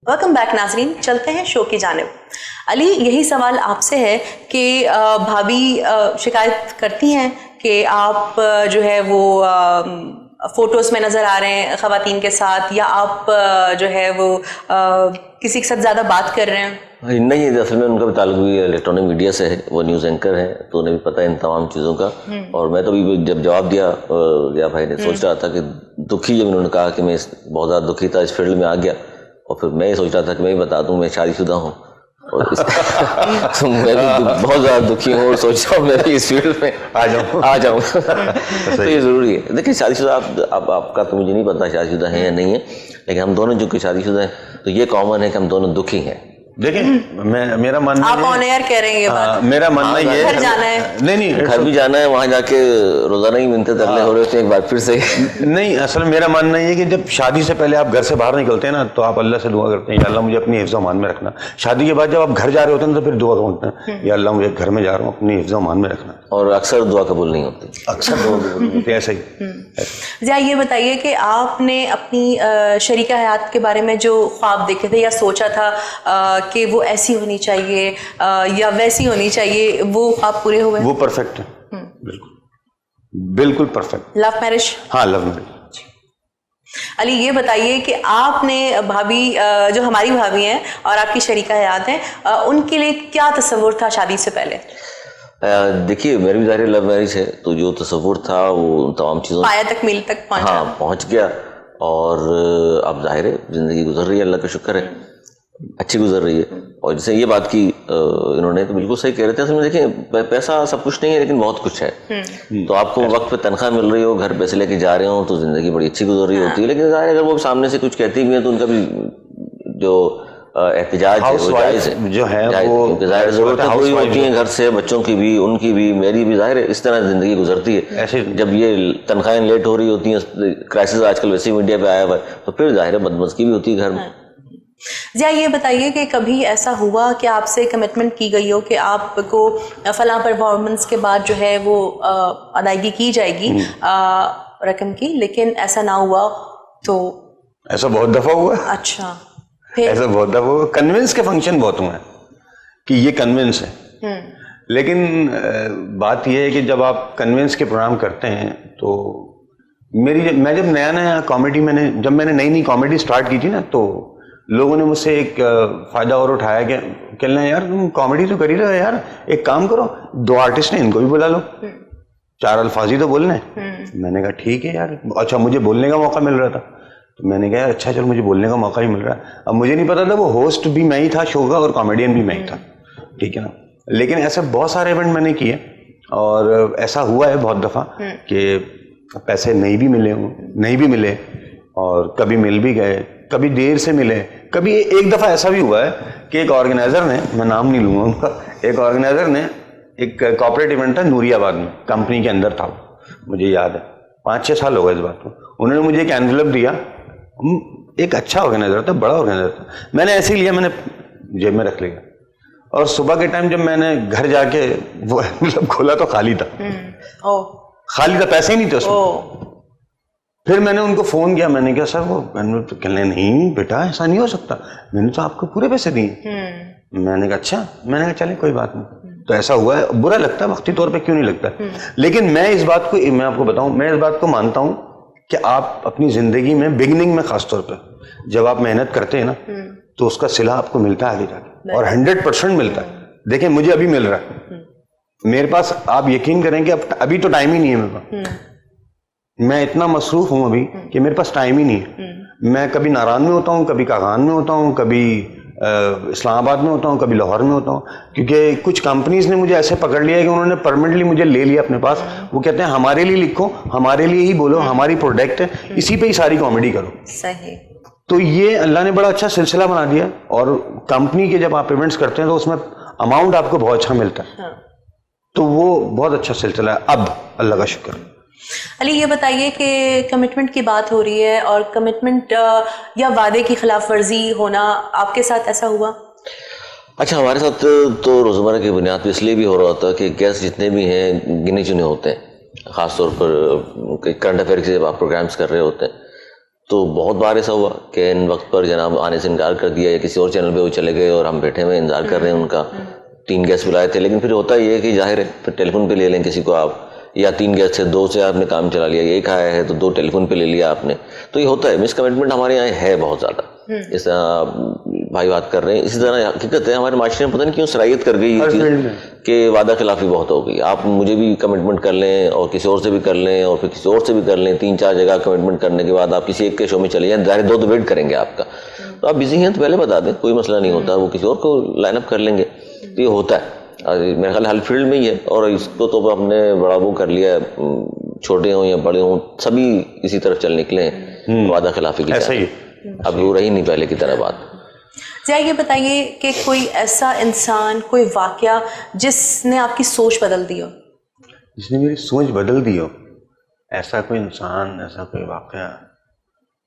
Welcome back ناظرین، چلتے ہیں شو کی جانب. علی، یہی سوال آپ سے ہے کہ بھابھی شکایت کرتی ہیں کہ آپ جو ہے وہ فوٹوز میں نظر آ رہے ہیں خواتین کے ساتھ، یا آپ جو ہے وہ کسی کے ساتھ زیادہ بات کر رہے ہیں؟ نہیں، اصل میں ان کا بھی تعلق بھی الیکٹرانک میڈیا سے ہے، وہ نیوز اینکر ہے تو انہیں بھی پتہ ہے ان تمام چیزوں کا. اور میں تو بھی جب جواب دیا ضیاء بھائی نے، سوچ رہا تھا کہ دکھی، جب انہوں نے کہا کہ میں بہت زیادہ دکھی تھا اس فیلڈ میں آ گیا، اور پھر میں یہ سوچ رہا تھا کہ میں بھی بتا دوں میں شادی شدہ ہوں، اور میں بھی بہت زیادہ دکھی ہوں اور سوچ رہا ہوں میں بھی اس فیلڈ میں آ جاؤں. تو یہ ضروری ہے. دیکھیں، شادی شدہ آپ کا تو مجھے نہیں پتا شادی شدہ ہیں یا نہیں ہے، لیکن ہم دونوں جو کہ شادی شدہ ہیں تو یہ کامن ہے کہ ہم دونوں دکھی ہیں. دیکھیں، میرا ماننا آپ آن ایئر کہہ رہے ہیں یہ بات، میرا ماننا یہ گھر جانا ہے. نہیں، گھر بھی جانا ہے، وہاں جا کے روزانہ ہی منتیں ترلے ہو رہے ہوتے ہیں ایک بار پھر سے. نہیں، اصل میرا ماننا یہ کہ جب شادی سے پہلے آپ گھر سے باہر نکلتے ہیں نا تو آپ اللہ سے دعا کرتے ہیں، یا اللہ مجھے اپنی حفظ و امان میں رکھنا. شادی کے بعد جب آپ گھر جا رہے ہوتے ہیں تو پھر دعا کرتے ہیں، یا اللہ مجھے گھر میں جا رہا ہوں اپنی حفظ و امان میں رکھنا. اور اکثر دعا قبول نہیں ہوتی، اکثر دعا قبول ہوتی ہے. ایسا ہی. ضیاء، یہ بتائیے کہ آپ نے اپنی شریکہ حیات کے بارے میں جو خواب دیکھے تھے یا سوچا تھا کہ وہ ایسی ہونی چاہیے یا ویسی ہونی چاہیے، وہ خواب پورے ہوئے؟ وہ پرفیکٹ ہے، بالکل پرفیکٹ. Love marriage? ہاں، لو میرج. علی، یہ بتائیے کہ آپ نے بھابھی، جو ہماری بھابھی ہیں اور آپ کی شریکہ حیات ہیں، ان کے لیے کیا تصور تھا شادی سے پہلے؟ دیکھیے، میری بھی ظاہر لو میرج ہے، تو جو تصور تھا وہ تمام چیزوں پایہ تکمیل تک پہنچا. ہاں پہنچ گیا. اور اب ظاہر ہے زندگی گزر رہی ہے، اللہ کا شکر ہے اچھی گزر رہی ہے. اور جیسے یہ بات کی انہوں نے، تو بالکل صحیح کہہ رہے تھے. اصل میں دیکھیں، پیسہ سب کچھ نہیں ہے لیکن بہت کچھ ہے. تو آپ کو وقت پہ تنخواہ مل رہی ہو، گھر پیسے لے کے جا رہے ہوں، تو زندگی بڑی اچھی گزر رہی ہوتی ہے. لیکن ظاہر اگر وہ سامنے سے کچھ کہتی بھی ہیں تو ان کا بھی جو احتجاج ہے وہ جائز ہے، جو ہے کیونکہ ظاہر ضرورتیں پوری ہوتی ہیں گھر سے، بچوں کی بھی، ان کی بھی، میری بھی. ظاہر ہے اس طرح زندگی گزرتی ہے. جب یہ تنخواہیں لیٹ ہو رہی ہوتی ہیں، کرائسس آج کل ویسے میڈیا پہ آیا ہوا ہے، تو پھر ظاہر ہے بدمزگی بھی ہوتی ہے گھر میں. ضیاء، یہ بتائیے کہ کبھی ایسا ہوا کہ آپ سے کمٹمنٹ کی گئی ہو کہ آپ کو فلاں پرفارمنس کے بعد جو ہے وہ ادائیگی کی جائے گی رقم کی، لیکن ایسا نہ ہوا؟ تو ایسا بہت دفعہ ہوا. اچھا، ایسا بہت دفعہ ہوا. کنونس کے فنکشن بہت ہوئے ہیں کہ یہ کنونس ہے، لیکن بات یہ ہے کہ جب آپ کنونس کے پروگرام کرتے ہیں تو میں جب نیا کامیڈی جب میں نے نئی کامیڈی سٹارٹ کی تھی نا، تو لوگوں نے مجھ سے ایک فائدہ اور اٹھایا کہ کہنا یار تم کامیڈی تو کر ہی رہے ہو یار، ایک کام کرو، 2 آرٹسٹ ہیں ان کو بھی بلا لو، 4 الفاظ ہی تو بولنے. میں نے کہا ٹھیک ہے یار. اچھا، مجھے بولنے کا موقع مل رہا تھا تو میں نے کہا اچھا چل، مجھے بولنے کا موقع ہی مل رہا ہے. اب مجھے نہیں پتا تھا وہ ہوسٹ بھی میں ہی تھا شو کا اور کامیڈین بھی میں ہی تھا، ٹھیک ہے نا. لیکن ایسے بہت سارے ایونٹ میں نے کیے، اور ایسا ہوا ہے بہت دفعہ کہ پیسے نہیں بھی ملے، اور کبھی مل بھی گئے، کبھی دیر سے ملے. کبھی ایک دفعہ ایسا بھی ہوا ہے کہ ایک آرگنائزر نے، میں نام نہیں لوں گا ان کا، ایک آرگنائزر نے ایک کارپوریٹ ایونٹ تھا نوری آباد میں، کمپنی کے اندر تھا، مجھے یاد ہے 5-6 سال ہو گئے اس بات کو. انہوں نے مجھے ایک اینولپ دیا، ایک اچھا آرگنائزر تھا، بڑا آرگنائزر تھا. میں نے ایسے ہی لیا، میں نے جیب میں رکھ لیا، اور صبح کے ٹائم جب میں نے گھر جا کے وہ اینولپ کھولا تو خالی تھا. پیسے ہی نہیں تھے اس میں. پھر میں نے ان کو فون کیا، میں نے کہا سر وہ اینولپ، کہنے نہیں بیٹا ایسا نہیں ہو سکتا، میں نے تو آپ کو پورے پیسے دیے. میں نے کہا اچھا. میں نے کہا چلے کوئی بات نہیں. تو ایسا ہوا ہے، برا لگتا ہے وقتی طور پہ، کیوں نہیں لگتا. لیکن میں اس بات کو، میں آپ کو بتاؤں، میں اس بات کو مانتا ہوں کہ آپ اپنی زندگی میں بگننگ میں خاص طور پہ جب آپ محنت کرتے ہیں نا تو اس کا صلہ آپ کو ملتا ہے آگے جا کے، اور 100% ملتا ہے. دیکھیں مجھے ابھی مل رہا ہے میرے پاس، آپ یقین کریں کہ ابھی تو ٹائم ہی نہیں ہے میرے پاس. میں اتنا مصروف ہوں ابھی کہ میرے پاس ٹائم ہی نہیں ہے. میں کبھی ناران میں ہوتا ہوں، کبھی کاغان میں ہوتا ہوں، کبھی اسلام آباد میں ہوتا ہوں، کبھی لاہور میں ہوتا ہوں، کیونکہ کچھ کمپنیز نے مجھے ایسے پکڑ لیا ہے کہ انہوں نے پرماننٹلی مجھے لے لیا اپنے پاس. وہ کہتے ہیں ہمارے لیے لکھو، ہمارے لیے ہی بولو، ہماری پروڈکٹ ہے، اسی پہ ہی ساری کامیڈی کرو. صحیح. تو یہ اللہ نے بڑا اچھا سلسلہ بنا دیا. اور کمپنی کے جب آپ ایونٹس کرتے ہیں تو اس میں اماؤنٹ آپ کو بہت اچھا ملتا ہے. تو وہ بہت اچھا سلسلہ ہے اب، اللہ کا شکر. علی، یہ بتائیے کہ کمٹمنٹ کی بات ہو رہی ہے، اور کمٹمنٹ یا وعدے کی خلاف ورزی ہونا آپ کے ساتھ ایسا ہوا؟ اچھا، ہمارے ساتھ تو روزمرہ کی بنیاد پہ اس لیے بھی ہو رہا ہوتا ہے کہ گیسٹ جتنے بھی ہیں گنے چنے ہوتے ہیں، خاص طور پر کرنٹ افیئر کے جب آپ پروگرامس کر رہے ہوتے ہیں تو بہت بار ایسا ہوا کہ ان وقت پر جناب آنے سے انکار کر دیا یا کسی اور چینل پہ وہ چلے گئے اور ہم بیٹھے ہوئے انتظار کر رہے ہیں ان کا. 3 گیسٹ بلائے تھے لیکن پھر ہوتا یہ ہے کہ ظاہر ہے پھر ٹیلی فون پہ لے لیں کسی کو آپ, یا 3 گیسٹ تھے 2 سے آپ نے کام چلا لیا, 1 آیا ہے تو 2 ٹیلی فون پہ لے لیا آپ نے. تو یہ ہوتا ہے, مس کمٹمنٹ ہمارے یہاں ہے بہت زیادہ. اس طرح بھائی بات کر رہے ہیں, اسی طرح حقیقت ہے ہمارے معاشرے میں پتہ نہیں کیوں سرائیت کر گئی یہ چیز کہ وعدہ خلافی بہت ہو گئی. آپ مجھے بھی کمٹمنٹ کر لیں اور کسی اور سے بھی کر لیں اور پھر کسی اور سے بھی کر لیں, 3-4 جگہ کمٹمنٹ کرنے کے بعد آپ کسی ایک کے شو میں چلے جائیں, ظاہر 2 تو ویٹ کریں گے آپ کا. تو آپ بزی ہیں تو پہلے بتا دیں, کوئی مسئلہ نہیں ہوتا, وہ کسی اور کو لائن اپ کر لیں گے. تو یہ ہوتا ہے میرے خیال ہر فیلڈ میں ہی ہے, اور اس کو تو ہم نے بڑا وہ کر لیا ہے, چھوٹے ہوں یا بڑے ہوں سبھی اسی طرف چل نکلے ہیں وعدہ خلافی کی. ایسا ہی اب وہ رہی نہیں پہلے کی طرح بات. ذرا یہ بتائیے کہ کوئی ایسا انسان, کوئی واقعہ جس نے آپ کی سوچ بدل دی ہو؟ جس نے میری سوچ بدل دی ہو, ایسا کوئی انسان, ایسا کوئی واقعہ.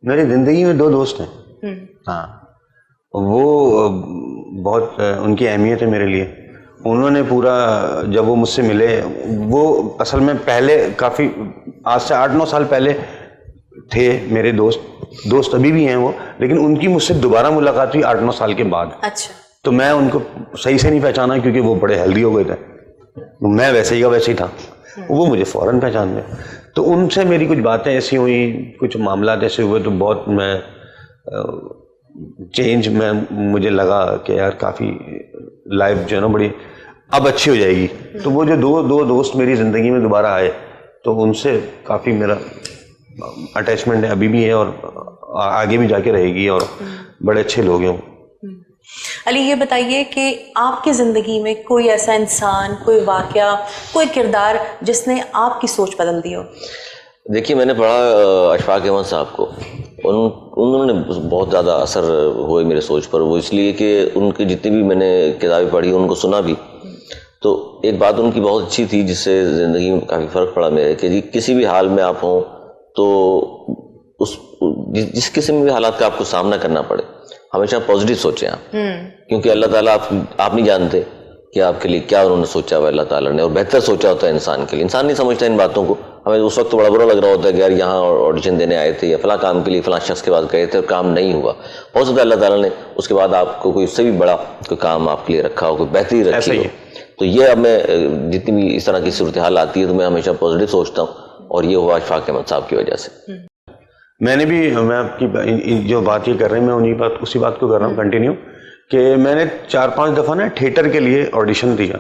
میری زندگی میں 2 دوست ہیں. ہاں, وہ بہت ان کی اہمیت ہے میرے لیے. انہوں نے پورا, جب وہ مجھ سے ملے, وہ اصل میں پہلے کافی آج سے 8-9 سال پہلے تھے میرے دوست ابھی بھی ہیں وہ, لیکن ان کی مجھ سے دوبارہ ملاقات ہوئی 8-9 سال کے بعد. اچھا. تو میں ان کو صحیح سے نہیں پہچانا کیونکہ وہ بڑے ہیلدی ہو گئے تھے, میں ویسے ہی کا ویسے ہی تھا, وہ مجھے فوراً پہچان گئے. تو ان سے میری کچھ باتیں ایسی ہوئی, کچھ معاملات ایسے ہوئے, تو بہت میں چینج میں مجھے لگا کہ یار کافی لائف جو ہے نا بڑی اب اچھی ہو جائے گی. تو وہ جو دو دوست میری زندگی میں دوبارہ آئے, تو ان سے کافی میرا اٹیچمنٹ ہے, ابھی بھی ہے اور آگے بھی جا کے رہے گی, اور بڑے اچھے لوگ ہیں. علی یہ بتائیے کہ آپ کی زندگی میں کوئی ایسا انسان, کوئی واقعہ, کوئی کردار جس نے آپ کی سوچ بدل دی ہو؟ دیکھیے میں نے پڑھا اشفاق احمد صاحب کو, انہوں نے بہت زیادہ اثر ہوئے میرے سوچ پر. وہ اس لیے کہ ان کی جتنی بھی میں نے کتابیں پڑھی, ان کو سنا بھی, تو ایک بات ان کی بہت اچھی تھی جس سے زندگی میں کافی فرق پڑا میرے, کہ جی کسی بھی حال میں آپ ہوں تو اس جس قسم کے حالات کا آپ کو سامنا کرنا پڑے, ہمیشہ پازیٹیو سوچیں آپ, کیونکہ اللہ تعالیٰ آپ نہیں جانتے کہ آپ کے لیے کیا انہوں نے سوچا ہوا اللہ تعالیٰ نے, اور بہتر سوچا ہوتا ہے انسان کے لیے. انسان نہیں سمجھتا ان باتوں کو, ہمیں اس وقت بڑا برا لگ رہا ہوتا ہے کہ یار یہاں آڈیشن دینے آئے تھے یا فلاں کام کے لیے فلاں شخص کے پاس گئے تھے اور کام نہیں ہوا. ہو سکتا ہے اللہ تعالیٰ نے اس کے بعد آپ کو کوئی اس سے بھی بڑا کوئی کام آپ کے لیے رکھا ہو, کوئی بہتری رکھی ہو. تو یہ اب میں جتنی بھی اس طرح کی صورتحال آتی ہے تو میں ہمیشہ پازیٹیو سوچتا ہوں, اور یہ ہوا اشفاق احمد صاحب کی وجہ سے. میں نے بھی, میں آپ کی جو بات یہ کر رہے ہیں میں اسی بات کو کر رہا ہوں کنٹینیو, کہ میں نے 4-5 دفعہ نا تھیٹر کے لیے آڈیشن دیا,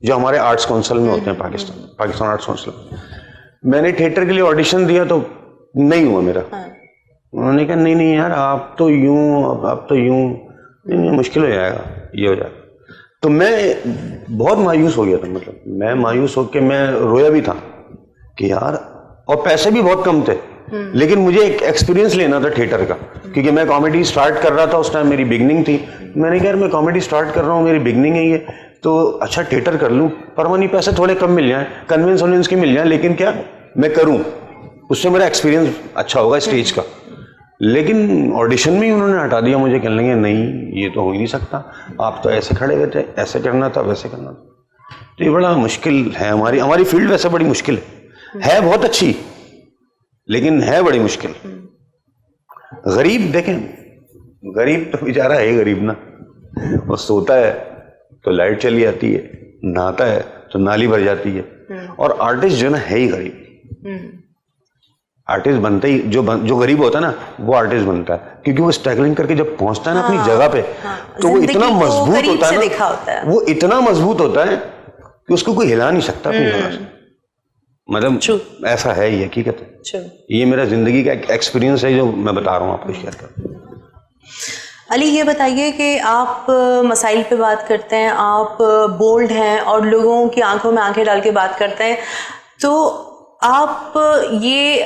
جو ہمارے آرٹس کونسل میں ہوتے ہیں پاکستان آرٹس کونسل. میں نے تھیٹر کے لیے آڈیشن دیا تو نہیں ہوا میرا. انہوں نے کہا نہیں یار آپ تو یوں نہیں, مشکل ہو جائے گا, یہ ہو جائے گا. تو میں بہت مایوس ہو گیا تھا, مطلب میں مایوس ہو کے میں رویا بھی تھا کہ یار, اور پیسے بھی بہت کم تھے, لیکن مجھے ایک ایکسپیرینس لینا تھا تھیٹر کا, کیونکہ میں کامیڈی سٹارٹ کر رہا تھا اس ٹائم, میری بگننگ تھی. میں نے کہا یار میں کامیڈی سٹارٹ کر رہا ہوں, میری بگننگ ہے یہ, تو اچھا تھیٹر کر لوں, پرمانی پیسے تھوڑے کم مل جائیں, کنوینس کے مل جائیں, لیکن کیا میں کروں, اس سے میرا ایکسپیرینس اچھا ہوگا اسٹیج کا. لیکن آڈیشن میں ہی انہوں نے ہٹا دیا مجھے, کہنے لگے نہیں یہ تو ہو ہی نہیں سکتا, آپ تو ایسے کھڑے ہوئے تھے, ایسے کرنا تھا ویسے کرنا تھا. تو یہ بڑا مشکل ہے, ہماری فیلڈ ویسے بڑی مشکل ہے بہت اچھی, لیکن ہے بڑی مشکل. غریب دیکھیں, غریب تو بیچارہ ہے غریب نا, وہ سوتا ہے تو لائٹ چلی جاتی ہے, نہاتا ہے تو نالی بھر جاتی ہے. اور آرٹسٹ جو نا ہے ہی غریب. آرٹسٹ بنتا ہی جو غریب ہوتا ہے نا وہ آرٹسٹ بنتا ہے, کیونکہ وہ اسٹرگلنگ کر کے جب پہنچتا ہے نا اپنی جگہ پہ, تو وہ اتنا مضبوط ہوتا ہے نا, وہ اتنا مضبوط ہوتا ہے کہ اس کو کوئی ہلا نہیں سکتا اپنی جگہ سے. مطلب ایسا ہے, یہ حقیقت ہے. یہ میرا زندگی کا ایکسپیرینس ہے جو میں بتا رہا ہوں آپ کو شیئر کر. علی یہ بتائیے کہ آپ مسائل پہ بات کرتے ہیں, آپ بولڈ ہیں اور لوگوں کی آنکھوں میں آنکھیں ڈال کے بات کرتے ہیں, تو آپ یہ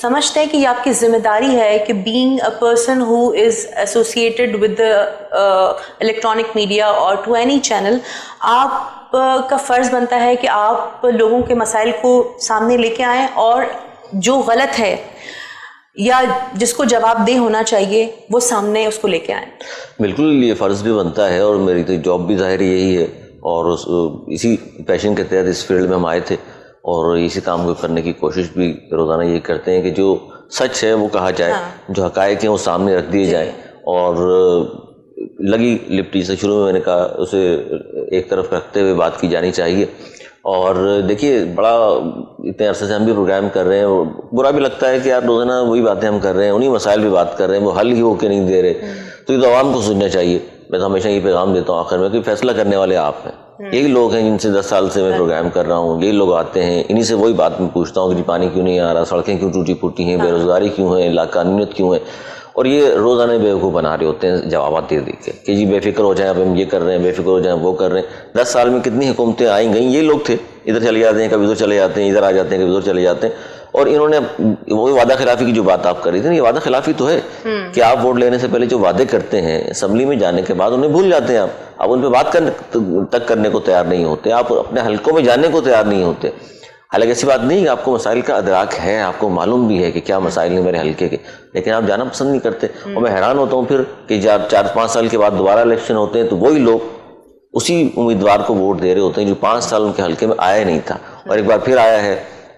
سمجھتے ہیں کہ یہ آپ کی ذمہ داری ہے کہ being a person who is associated with electronic media اور ٹو اینی چینل, آپ کا فرض بنتا ہے کہ آپ لوگوں کے مسائل کو سامنے لے کے آئیں, اور جو غلط ہے یا جس کو جواب دہ ہونا چاہیے وہ سامنے اس کو لے کے آئیں. بالکل یہ فرض بھی بنتا ہے, اور میری تو جاب بھی ظاہر یہی ہے, اور اسی پیشن کے تحت اس فیلڈ میں ہم آئے تھے, اور اسی کام کو کرنے کی کوشش بھی روزانہ یہ کرتے ہیں کہ جو سچ ہے وہ کہا جائے, جو حقائق ہیں وہ سامنے رکھ دیے جائیں, اور لگی لپٹی سے شروع میں میں نے کہا اسے ایک طرف رکھتے ہوئے بات کی جانی چاہیے. اور دیکھیے بڑا اتنے عرصے سے ہم بھی پروگرام کر رہے ہیں, اور برا بھی لگتا ہے کہ یار روزانہ وہی باتیں ہم کر رہے ہیں, انہی مسائل پہ بات کر رہے ہیں, وہ حل ہی ہو کے نہیں دے رہے. تو یہ تو عوام کو سوچنا چاہیے. میں تو ہمیشہ یہ پیغام دیتا ہوں آخر میں کہ فیصلہ کرنے والے آپ ہیں. یہی لوگ ہیں جن سے 10 سال سے میں پروگرام کر رہا ہوں, یہی لوگ آتے ہیں, انہی سے وہی بات میں پوچھتا ہوں کہ پانی کیوں نہیں آ رہا, سڑکیں کیوں ٹوٹی پھوٹی ہیں, بے روزگاری کیوں ہے, لاقانونیت کیوں ہے. اور یہ روزانہ بیوقوف بنا رہے ہوتے ہیں جوابات دے کے کہ جی بے فکر ہو جائیں, اب ہم یہ کر رہے ہیں, بے فکر ہو جائیں, وہ کر رہے ہیں. 10 سال میں کتنی حکومتیں آئیں گئیں, یہ لوگ تھے, ادھر چلے جاتے ہیں, کبھی ادھر چلے جاتے ہیں, ادھر آ جاتے ہیں, کبھی ادھر چلے جاتے ہیں. اور انہوں نے وہ وعدہ خلافی کی جو بات آپ کر رہی تھی نا, یہ وعدہ خلافی تو ہے کہ آپ ووٹ لینے سے پہلے جو وعدے کرتے ہیں اسمبلی میں جانے کے بعد انہیں بھول جاتے ہیں. آپ ان پہ بات تک کرنے کو تیار نہیں ہوتے, آپ اپنے حلقوں میں جانے کو تیار نہیں ہوتے. حالانکہ ایسی بات نہیں کہ آپ کو مسائل کا ادراک ہے, آپ کو معلوم بھی ہے کہ کیا مسائل ہیں میرے حلقے کے, لیکن آپ جانا پسند نہیں کرتے. اور میں حیران ہوتا ہوں پھر کہ جب 4-5 سال کے بعد دوبارہ الیکشن ہوتے ہیں تو وہی لوگ اسی امیدوار کو ووٹ دے رہے ہوتے ہیں جو 5 سال ان کے حلقے میں آیا نہیں تھا, اور ایک بار پھر آیا ہے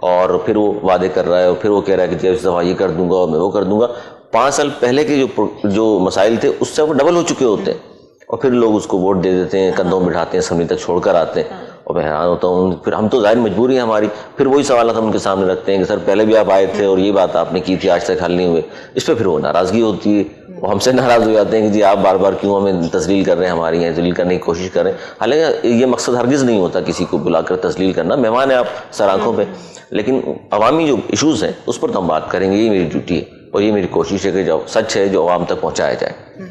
اور پھر وہ وعدے کر رہا ہے, اور پھر وہ کہہ رہا ہے کہ جی اس دفعہ یہ کر دوں گا اور میں وہ کر دوں گا. 5 سال پہلے کے جو مسائل تھے اس سے وہ ڈبل ہو چکے ہوتے ہیں, اور پھر لوگ اس کو ووٹ دے دیتے ہیں, کندھوں بٹھاتے ہیں, اسمبلی تک چھوڑ کر آتے ہیں. اور میں حیران ہوتا ہوں, پھر ہم تو ظاہر مجبوری ہے ہماری, پھر وہی سوالات ہم ان کے سامنے رکھتے ہیں کہ سر پہلے بھی آپ آئے تھے اور یہ بات آپ نے کی تھی, آج تک حل نہیں ہوئے. اس پہ پھر وہ ناراضگی ہوتی ہے, وہ ہم سے ناراض ہو جاتے ہیں کہ جی آپ بار بار کیوں ہمیں تذلیل کر رہے ہیں, ہماری ہیں ذلیل کرنے کی کوشش کر رہے ہیں. حالانکہ یہ مقصد ہرگز نہیں ہوتا کسی کو بلا کر تذلیل کرنا, مہمان ہیں آپ سر آنکھوں پہ, لیکن عوامی جو ایشوز ہیں اس پر تو ہم بات کریں گے. یہ میری ڈیوٹی ہے اور یہ میری کوشش ہے کہ جو سچ ہے جو عوام تک پہنچایا جائے.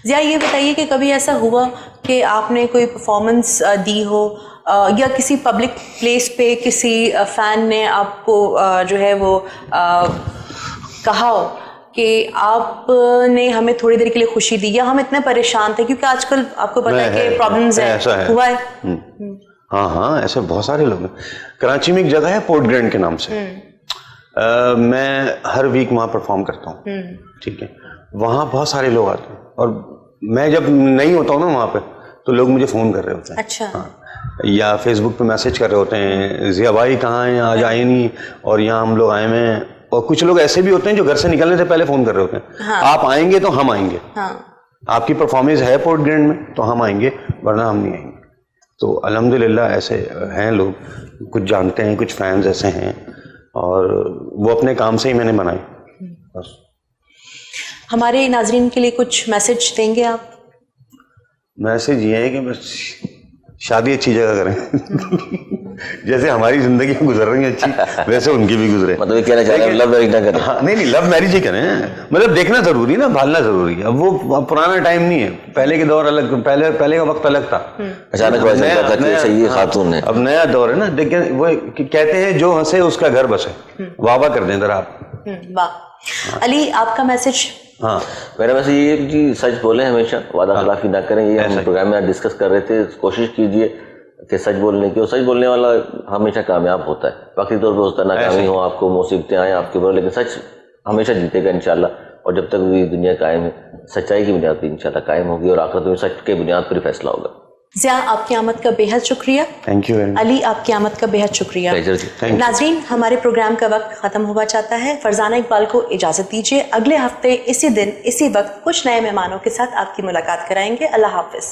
ضیاء یہ بتائیے کہ کبھی ایسا ہوا کہ آپ نے کوئی پرفارمنس دی ہو یا کسی پبلک پلیس پہ کسی فین نے آپ کو جو ہے وہ کہا ہو کہ آپ نے ہمیں تھوڑی دیر کے لیے خوشی دی, یا ہم اتنے پریشان تھے کیونکہ آج کل آپ کو پتا ہے کہ پرابلمز ہیں, ہوا ہے؟ ہاں ایسے بہت سارے لوگ ہیں. کراچی میں ایک جگہ ہے پورٹ گرینڈ کے نام سے, میں ہر ویک وہاں پرفارم کرتا ہوں. ٹھیک ہے, وہاں بہت سارے لوگ آتے ہیں, اور میں جب نہیں ہوتا ہوں نا وہاں پہ تو لوگ مجھے فون کر رہے ہوتے ہیں. اچھا. یا فیس بک پہ میسج کر رہے ہوتے ہیں, ضیاء بھائی کہاں ہیں, آج آئے نہیں, اور یہاں ہم لوگ آئے ہیں. اور کچھ لوگ ایسے بھی ہوتے ہیں جو گھر سے نکلنے سے پہلے فون کر رہے ہوتے ہیں, آپ آئیں گے تو ہم آئیں گے, آپ کی پرفارمنس ہے پورٹ گرینڈ میں تو ہم آئیں گے, ورنہ ہم نہیں آئیں گے. تو الحمدللہ ایسے ہیں لوگ, کچھ جانتے ہیں, کچھ فینز ایسے ہیں, اور وہ اپنے کام سے ہی میں نے بنائی. بس ہمارے ناظرین کے لیے کچھ میسج دیں گے آپ؟ میسج یہ ہے کہ بس شادی اچھی جگہ کریں. جیسے ہماری زندگی گزر رہی ہے اچھی, ویسے ان کی بھی گزرے. مطلب یہ کہنا چاہ رہے ہیں لو میرج نہ کریں؟ نہیں لو میرج ہی کریں, مطلب دیکھنا ضروری نا, بھالنا ضروری ہے. اب وہ پرانا ٹائم نہیں ہے, پہلے کے دور الگ, پہلے کا وقت الگ تھا. اچانک صحیح خاتون ہے, اب نیا دور ہے نا. دیکھیں وہ کہتے ہیں جو ہنسے اس کا گھر بسے. واہ واہ کر دیں ذرا آپ. واہ. علی آپ کا میسج؟ ہاں میرا میسج یہ ہے جی سچ بولیں, ہمیشہ وعدہ خلافی نہ کریں. یہ ہم پروگرام میں ڈسکس کر رہے تھے, کوشش کیجیے کہ سچ بولنے کی, اور سچ بولنے والا ہمیشہ کامیاب ہوتا ہے. وقتی طور پہ ہوتا ہے ناکامی ہو, آپ کو مصیبتیں آئیں آپ کے اوپر, لیکن سچ ہمیشہ جیتے گا انشاءاللہ. اور جب تک یہ دنیا قائم ہے سچائی کی بنیاد پہ انشاءاللہ قائم ہوگی, اور آخرت میں سچ کے بنیاد پر ہی فیصلہ ہوگا. ضیاء آپ کی آمد کا بے حد شکریہ. Thank you. علی آپ کی آمد کا بے حد شکریہ. ناظرین ہمارے پروگرام کا وقت ختم ہوا چاہتا ہے. فرزانہ اقبال کو اجازت دیجیے, اگلے ہفتے اسی دن اسی وقت کچھ نئے مہمانوں کے ساتھ آپ کی ملاقات کرائیں گے. اللہ حافظ.